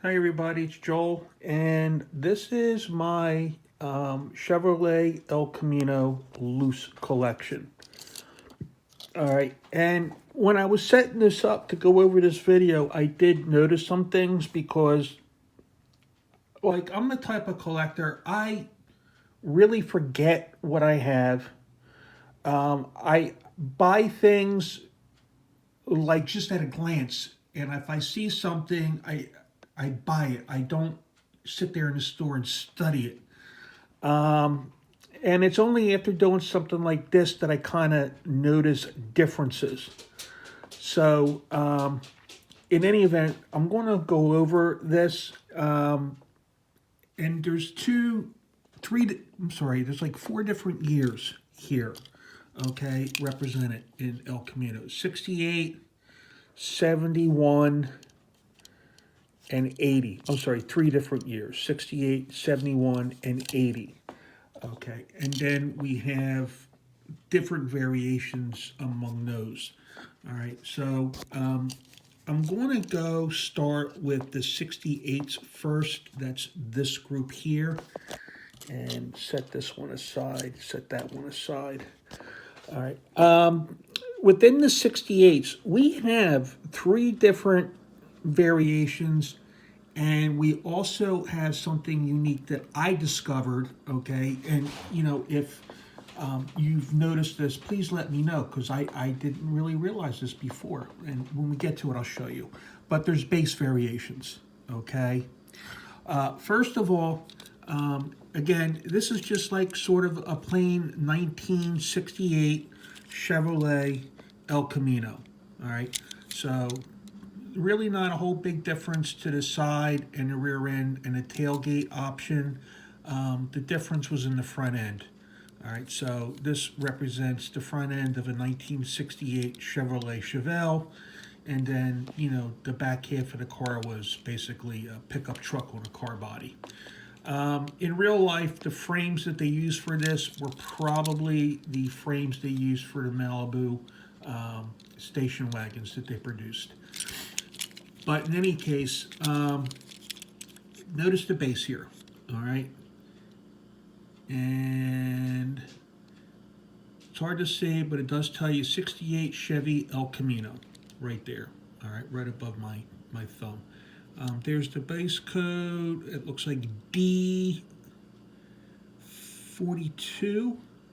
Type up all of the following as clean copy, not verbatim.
Hi everybody, it's Joel, and this is my Chevrolet El Camino loose collection. All right, and when I was setting this up to go over this video, I did notice some things because, like, I'm the type of collector, I really forget what I have. I buy things like just at a glance, and if I see something, I buy it. I don't sit there in the store and study it. And it's only after doing something like this that I kind of notice differences. So, in any event, I'm going to go over this. And there's there's like four different years here, okay, represented in El Camino: 68, 71, and 80. Oh, sorry, three different years: 68, 71, and 80. Okay, and then we have different variations among those. All right, so I'm going to go start with the 68s first. That's this group here. And set this one aside, set that one aside. All right. Within the 68s, we have three different variations, and we also have something unique that I discovered. Okay, and if you've noticed this, please let me know because I didn't really realize this before. And when we get to it, I'll show you. But there's base variations. Okay. First of all, again, this is just like sort of a plain 1968 Chevrolet El Camino. All right. So really not a whole big difference to the side and the rear end and the tailgate option. The difference was in the front end. All right, so this represents the front end of a 1968 Chevrolet Chevelle, and then the back half of the car was basically a pickup truck on a car body. In real life, the frames that they used for this were probably the frames they used for the Malibu station wagons that they produced. But in any case, notice the base here, all right? And it's hard to see, but it does tell you 68 Chevy El Camino right there, all right, right above my thumb. There's the base code. It looks like D42.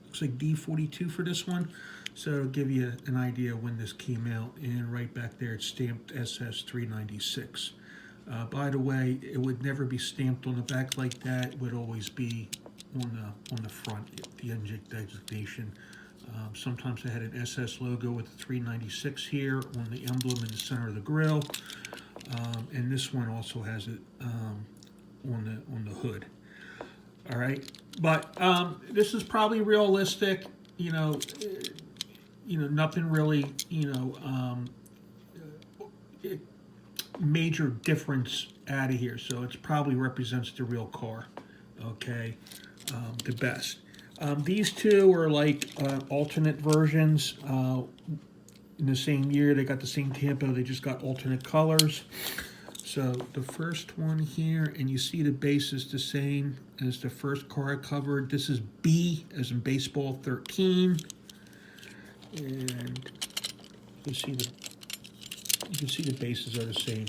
Looks like D42 for this one. So it'll give you an idea when this came out. And right back there, it's stamped SS396. By the way, it would never be stamped on the back like that. It would always be on the front, the engine designation. Sometimes they had an SS logo with the 396 here on the emblem in the center of the grille. And this one also has it on the hood. All right, but this is probably realistic. Nothing really. Major difference out of here. So it probably represents the real car. Okay, the best. These two are like alternate versions. In the same year, they got the same tempo. They just got alternate colors. So the first one here, and you see the base is the same as the first car I covered. This is B as in baseball 13, and you can see the bases are the same.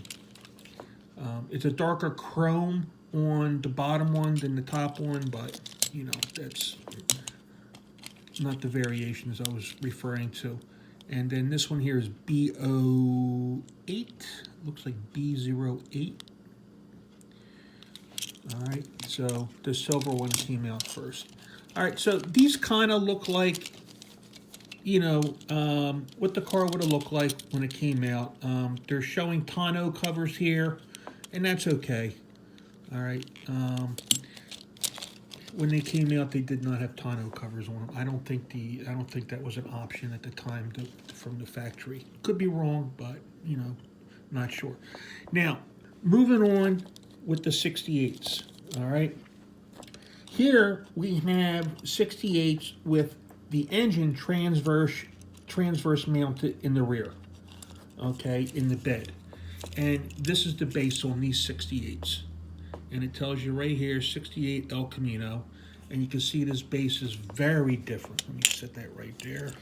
It's a darker chrome on the bottom one than the top one, but that's not the variations I was referring to. And then this one here is B08. Looks like B08. All right, so the silver one came out first. All right, so these kind of look like, what the car would have looked like when it came out. They're showing tonneau covers here, and that's okay. All right. When they came out, they did not have tonneau covers on them. I don't think that was an option at the time from the factory. Could be wrong, but not sure. Now, moving on with the 68s. All right. Here we have 68s with the engine transverse mounted in the rear. Okay, in the bed. And this is the base on these 68s. And it tells you right here, 68 El Camino. And you can see this base is very different. Let me set that right there.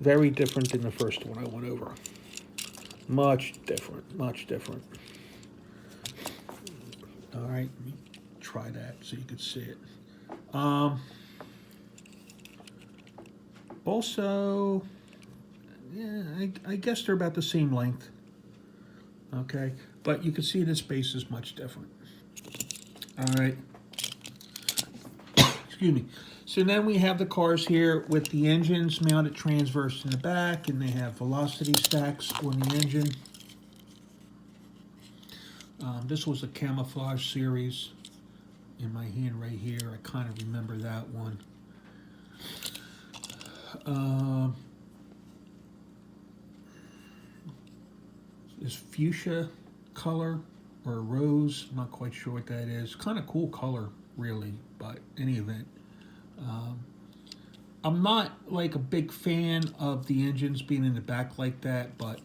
Very different than the first one I went over. Much different, much different. All right, let me try that so you can see it. Also, yeah, I guess they're about the same length. Okay, but you can see this base is much different. All right. Excuse me. So then we have the cars here with the engines mounted transverse in the back, and they have velocity stacks on the engine. This was a camouflage series in my hand right here. I kind of remember that one. This fuchsia color or rose, I'm not quite sure what that is. Kind of cool color, really, but in any event. I'm not like a big fan of the engines being in the back like that, but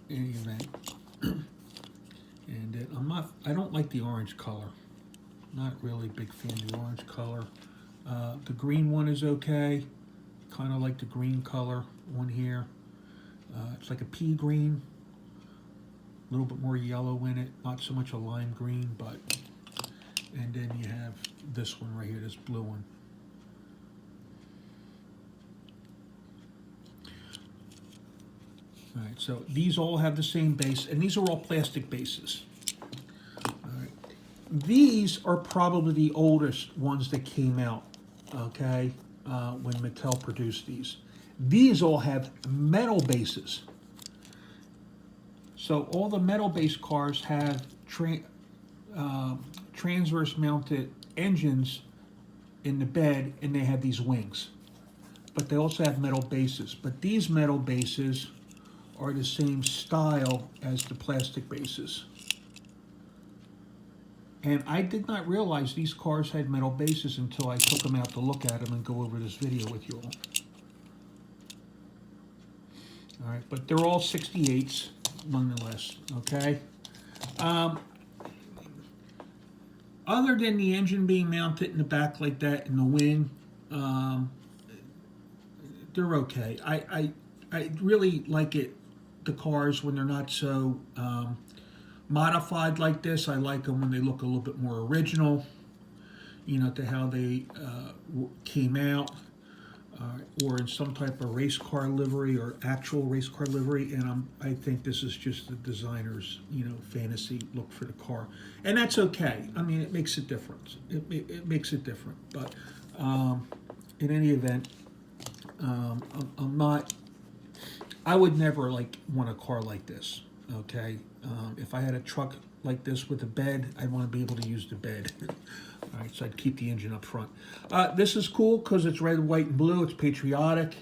in any event. And I don't like the orange color. Not really a big fan of the orange color. The green one is okay. Kind of like the green color one here. It's like a pea green. A little bit more yellow in it. Not so much a lime green, but... And then you have this one right here, this blue one. All right, so these all have the same base, and these are all plastic bases. All right. These are probably the oldest ones that came out, okay, when Mattel produced these. These all have metal bases. So all the metal-based cars have transverse mounted engines in the bed, and they have these wings. But they also have metal bases. But these metal bases are the same style as the plastic bases. And I did not realize these cars had metal bases until I took them out to look at them and go over this video with you all. All right, but they're all 68s nonetheless, okay? Other than the engine being mounted in the back like that in the wing, they're okay. I really like the cars when they're not so modified like this. I like them when they look a little bit more original, you know, to how they came out, or in some type of race car livery or actual race car livery. And I think this is just the designer's, you know, fantasy look for the car, and that's okay. I mean, it makes a difference. It makes it different. But in any event, I'm not. I would never want a car like this. Okay, if I had a truck like this with a bed, I'd want to be able to use the bed. All right, so I'd keep the engine up front. This is cool because it's red, white, and blue. It's patriotic.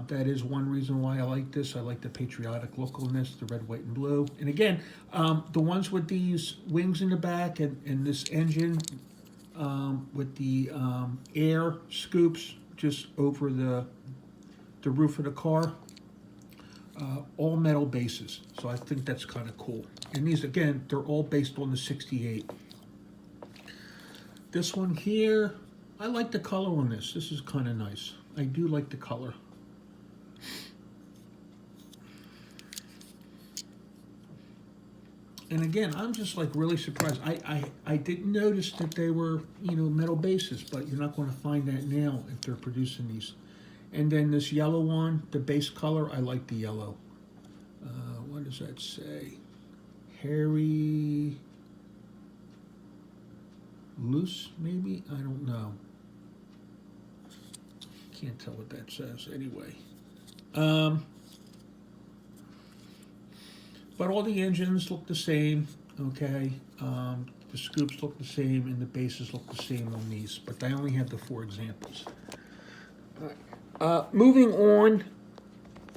That is one reason why I like this. I like the patriotic look on this, the red, white, and blue. And again, the ones with these wings in the back and this engine with the air scoops just over the roof of the car, all metal bases. So I think that's kind of cool. And these, again, they're all based on the 68. This one here, I like the color on this. This is kind of nice. I do like the color. And again, I'm just really surprised. I didn't notice that they were, you know, metal bases, but you're not going to find that now if they're producing these. And then this yellow one, the base color, I like the yellow. What does that say? Hairy Loose, maybe? I don't know. Can't tell what that says anyway. But all the engines look the same, okay? The scoops look the same and the bases look the same on these, but I only have the 4 examples. Moving on,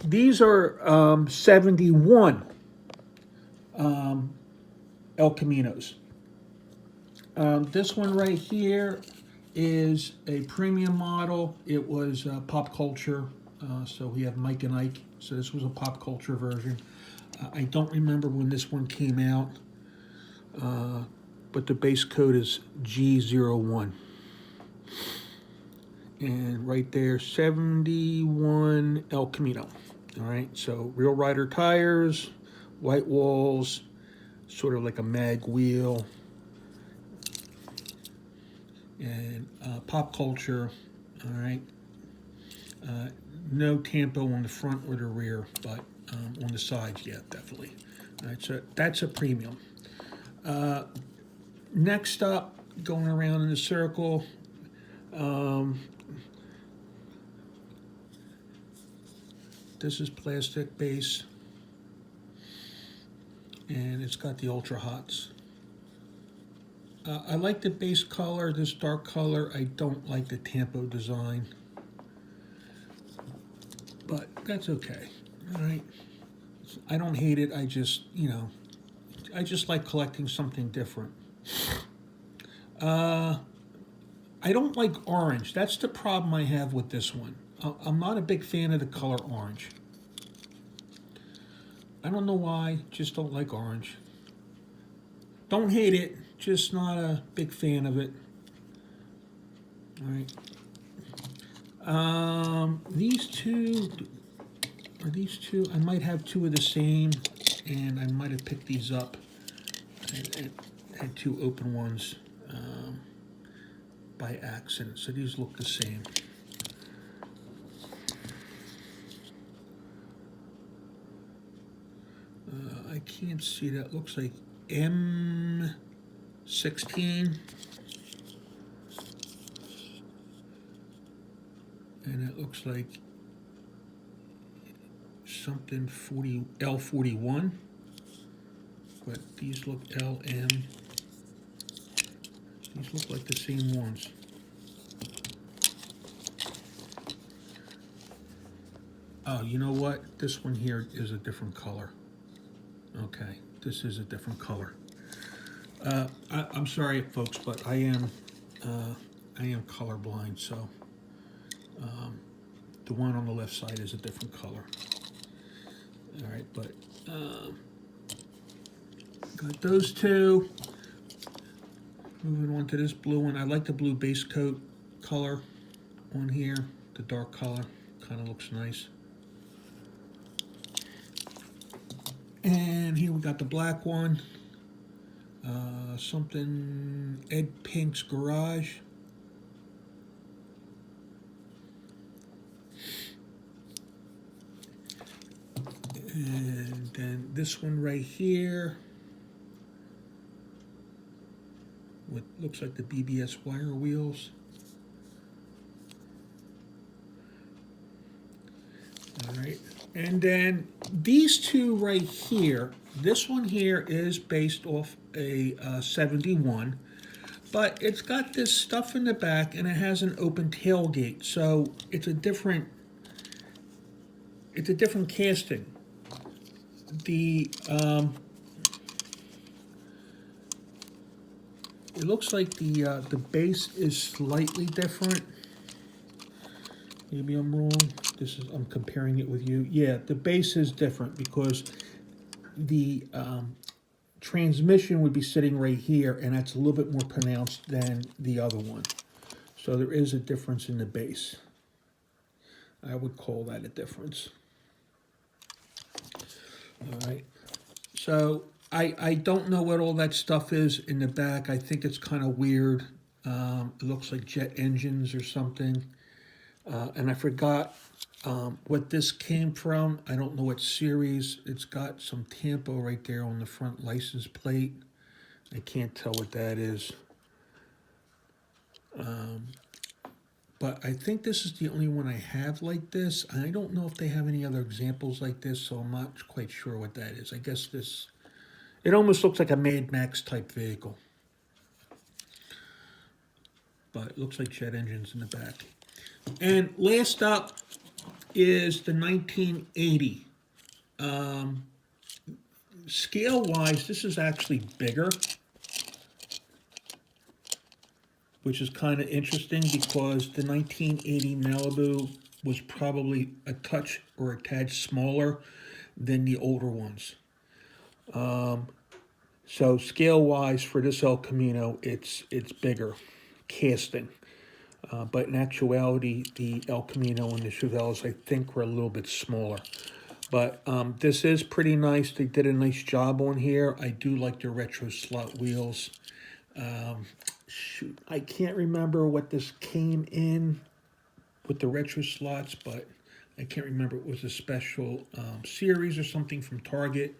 these are 71 El Caminos. This one right here is a premium model. It was pop culture, so we have Mike and Ike. So this was a pop culture version. I don't remember when this one came out, but the base code is G01. And right there, 71 El Camino. All right, so real rider tires, white walls, sort of like a mag wheel, and pop culture. All right, no tampo on the front or the rear, but on the sides, yeah, definitely. All right, so that's a premium. Next up, going around in a circle, this is plastic base, and it's got the Ultra Hots. I like the base color, this dark color. I don't like the tampo design, but that's okay. All right, I don't hate it. I just, I just like collecting something different. I don't like orange. That's the problem I have with this one. I'm not a big fan of the color orange. I don't know why, just don't like orange. Don't hate it, just not a big fan of it. All right. These two, I might have two of the same, and I might have picked these up and had two open ones by accident. So these look the same. I can't see that. Looks like M16. And it looks like something 40 L41. But these look LM. These look like the same ones. Oh, you know what? This one here is a different color. Okay, this is a different color. I'm sorry, folks, but I am colorblind, so the one on the left side is a different color. All right, but got those two. Moving on to this blue one. I like the blue base coat color on here. The dark color kind of looks nice. And here we got the black one. Something Ed Pink's Garage. And then this one right here with looks like the BBS wire wheels. All right, and then these two right here, this one here is based off a 71, but it's got this stuff in the back and it has an open tailgate, so it's a different casting. The it looks like the base is slightly different. Maybe I'm wrong. I'm comparing it with you. Yeah, the base is different because the transmission would be sitting right here, and that's a little bit more pronounced than the other one. So there is a difference in the base. I would call that a difference. All right. So I don't know what all that stuff is in the back. I think it's kind of weird. It looks like jet engines or something. And I forgot what this came from. I don't know what series. It's got some tampo right there on the front license plate. I can't tell what that is. But I think this is the only one I have like this. I don't know if they have any other examples like this, so I'm not quite sure what that is. I guess it almost looks like a Mad Max type vehicle. But it looks like jet engines in the back. And last up is the 1980. Scale-wise, this is actually bigger, which is kind of interesting because the 1980 Malibu was probably a touch or a tad smaller than the older ones. So scale-wise for this El Camino, it's bigger, casting. But in actuality, the El Camino and the Chevelles, I think, were a little bit smaller. But this is pretty nice. They did a nice job on here. I do like the retro slot wheels. Shoot, I can't remember what this came in with the retro slots, but I can't remember. It was a special series or something from Target.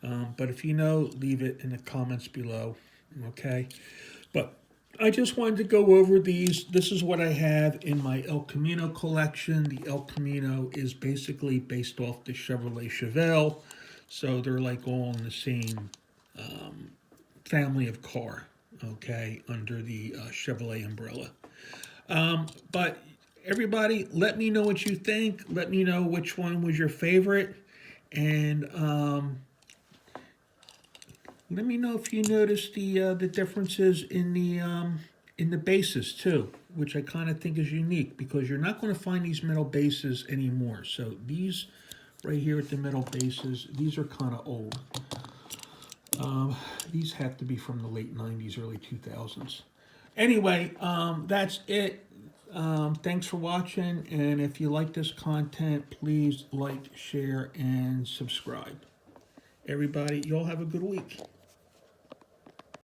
But if you know, leave it in the comments below, okay? But I just wanted to go over these. This is what I have in my El Camino collection. The El Camino is basically based off the Chevrolet Chevelle, so they're like all in the same family of car, okay, under the Chevrolet umbrella. But everybody, let me know what you think. Let me know which one was your favorite, and let me know if you noticed the differences in the bases too, which I kind of think is unique because you're not going to find these metal bases anymore. So these right here at the metal bases, these are kind of old. These have to be from the late 90s, early 2000s. Anyway, that's it. Thanks for watching, and if you like this content, please like, share, and subscribe. Everybody, y'all have a good week.